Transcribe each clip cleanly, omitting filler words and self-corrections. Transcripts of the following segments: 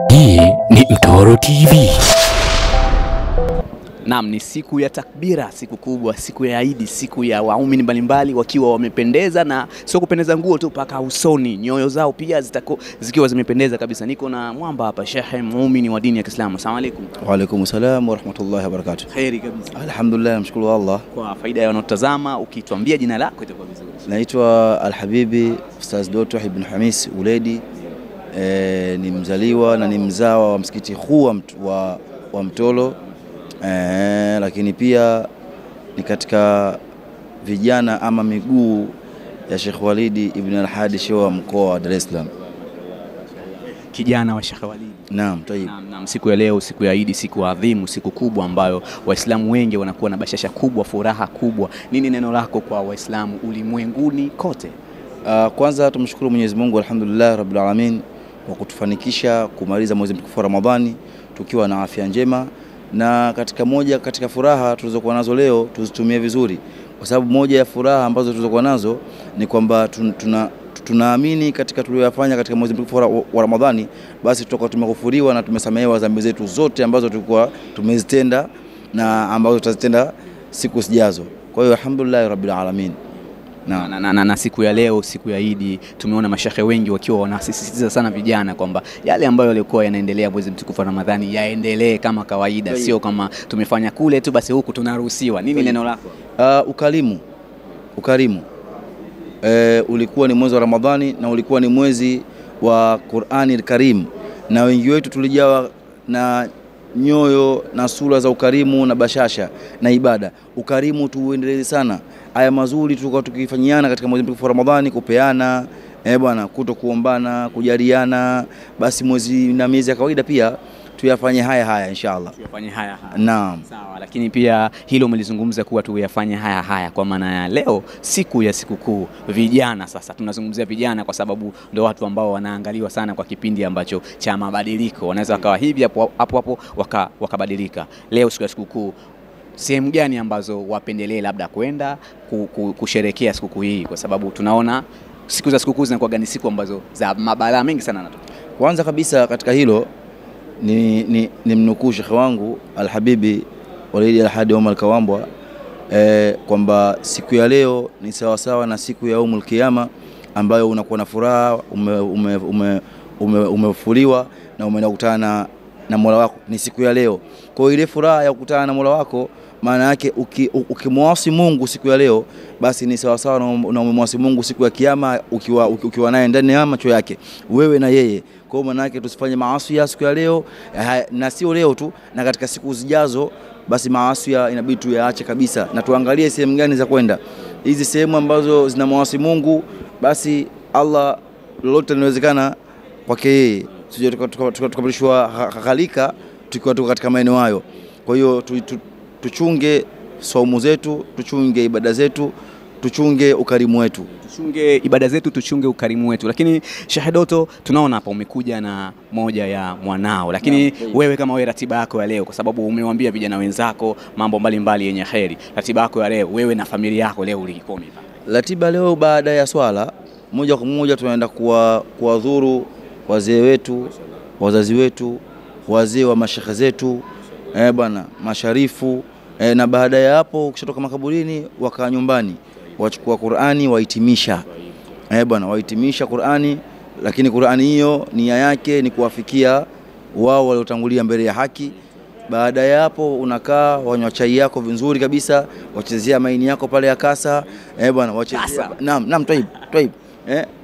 Hii ni Mtoro TV. Naam, ni siku ya takbira, siku kubwa, siku ya Eid, siku ya waumini mbalimbali wakiwa wamependeza, na sio kupendeza nguo tu, paka usoni, nyoyo zao pia zikiwa zimependeza kabisa. Niko na mwamba hapa, Sheikh muumini wa dini ya Kiislamu. Asalamu alaykum. Wa alaykum salaam wa rahmatullahi wa barakatuh. Khairi kabisa. Alhamdulillah, namshukuru Allah. Kwa faida ya wanaotazama, ukituambia jina lako itakuwa vizuri. Naitwa Al-Habibi Ustaz Doto Ibn Hamis Uledi. Ni mzaliwa na ni mzawa wa msikiti huu wa Mtoro. Lakini pia ni katika vijana ama miguu ya Sheikh Walidi Ibn Al-Hadi Shewa mkoa wa Dar es Salaam. Kijana wa Sheikh Walidi. Naam, tayeb. Naam, siku ya leo, siku ya Eid, siku adhimu, siku kubwa ambayo Waislamu wengi wanakuwa na bashasha kubwa, furaha kubwa. Nini neno lako kwa Waislamu ulimwenguni kote? Kwanza tumshukuru Mwenyezi Mungu, alhamdulillah rabbil alamin, kwa kutufanikisha kumaliza mwezi mtukufu wa Ramadhani tukiwa na afya njema, na katika furaha tulizokuwa nazo leo tuzitumie vizuri, kwa sababu moja ya furaha ambazo tulizokuwa nazo ni kwamba tunaamini katika tuliyofanya katika mwezi mtukufu wa Ramadhani, basi tutakuwa tumekufuriwa na tumesamehewa dhambi zetu zote ambazo tulikuwa tumezitenda na ambazo tutazitenda siku zijazo. Kwa hiyo alhamdulillah rabbil alamin. Na siku ya leo, siku ya Eid, tumeona mashehe wengi wakiwa wanasisitiza sana vijana kwamba yale ambayo yalikuwa yanaendelea mwezi mtukufu wa Ramadhani yaendelee kama kawaida, sio kama tumefanya kule tu basi huku tunaruhusiwa. Nini neno lako? Ukarimu. Ulikuwa ni mwezi wa Ramadhani na ulikuwa ni mwezi wa Qur'ani al-Karim, na wengi wetu tulijawa na nyoyo na sura za ukarimu na bashasha na ibada. Ukarimu tuuendelee sana. Haya mazuri tulikuwa tukifanyiana katika mwezi mtukufu wa Ramadhani, kupeana, bwana, kutokuombana, kujaliana, basi mwezi na miezi ya kawaida pia tuyafanye haya inshallah. Tuyafanye haya. Naam. Sawa, lakini pia hilo mlizungumza kuwa tuyafanye haya kwa maana ya leo siku ya sikukuu vijana. Sasa tunazungumzia vijana kwa sababu ndio watu ambao wanaangaliwa sana kwa kipindi ambacho cha mabadiliko. Wanaweza wakawa hivi hapo wakabadilika. Leo siku ya sikukuu, sehemu gani ambazo wapendelee labda kwenda kusherekea sikukuu hii, kwa sababu tunaona siku za sikukuu zinakuwa gani, siku ambazo za mabalaa mengi sana yanatokea? Kwanza kabisa katika hilo ni mnukuu Sheikh wangu Al-Habibi Walidi Al-Hadi Omar Kawambwa, kwamba siku ya leo ni sawasawa na siku ya Yaumul Kiyama, ambayo unakuwa na furaha, umefuliwa na umeenda kukutana na Mola wako. Ni siku ya leo. Kwa ile furaha ya kukutana na Mola wako, maana yake ukimwasi Mungu siku ya leo, basi ni sawa sawa na umemwasi Mungu siku ya Kiyama, ukiwa naye ndani ya macho yake wewe na yeye. Kwa maana yake tusifanye maasi ya siku ya leo, na sio leo tu, na katika siku zijazo, basi maasi inabidi tuyaache kabisa, na tuangalie sehemu gani za kwenda. Hizi sehemu ambazo zinamwasi Mungu, basi Allah lolote linawezekana kwake yeye. Sije tukapelishwa halika tukiwa katika maeneo hayo. Kwa hiyo tuchunge saumu zetu, tuchunge ibada zetu, tuchunge ukarimu wetu. Tuchunge ibada zetu, tuchunge ukarimu wetu. Lakini Sheikh Doto, tunaona hapa umekuja na moja ya mwanao, lakini wewe kama wewe, ratiba yako ya leo, kwa sababu umewaambia vijana wenzako mambo mbalimbali yenye kheri, ratiba yako ya leo wewe na familia yako leo ulikome? Ratiba leo, baada ya swala moja kwa moja tunaenda kuwadhuru wazee wetu, wazazi wetu, wazee wa mashekhe zetu, bwana, masharifu, na baada ya hapo ukishatoka makaburini wakaa nyumbani, wachukua Qur'ani wahitimisha, bwana, wahitimisha Qur'ani. Lakini Qur'ani hiyo nia yake ni kuwafikia wao waliotangulia mbele ya haki. Baada ya hapo unakaa, wanywa chai yako vizuri kabisa, wachezea maini yako pale ya kasa, bwana, wachezea. Naam, tayeb.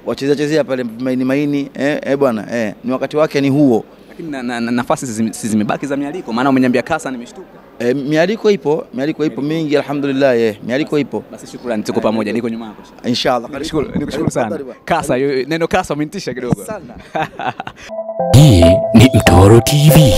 Wachezea pale maini, bwana, ni wakati wake ni huo. Lakini nafasi zimebaki za mialiko, maana umeniambia kasa, nimeshtuka. Mialiko ipo mingi, alhamdulillah, mialiko ipo. Basi shukrani, tuko pamoja, niko nyuma yako inshallah. Nikushukuru sana. Kasa, neno kasa umenitisha kidogo. Hii ni Mtoro TV.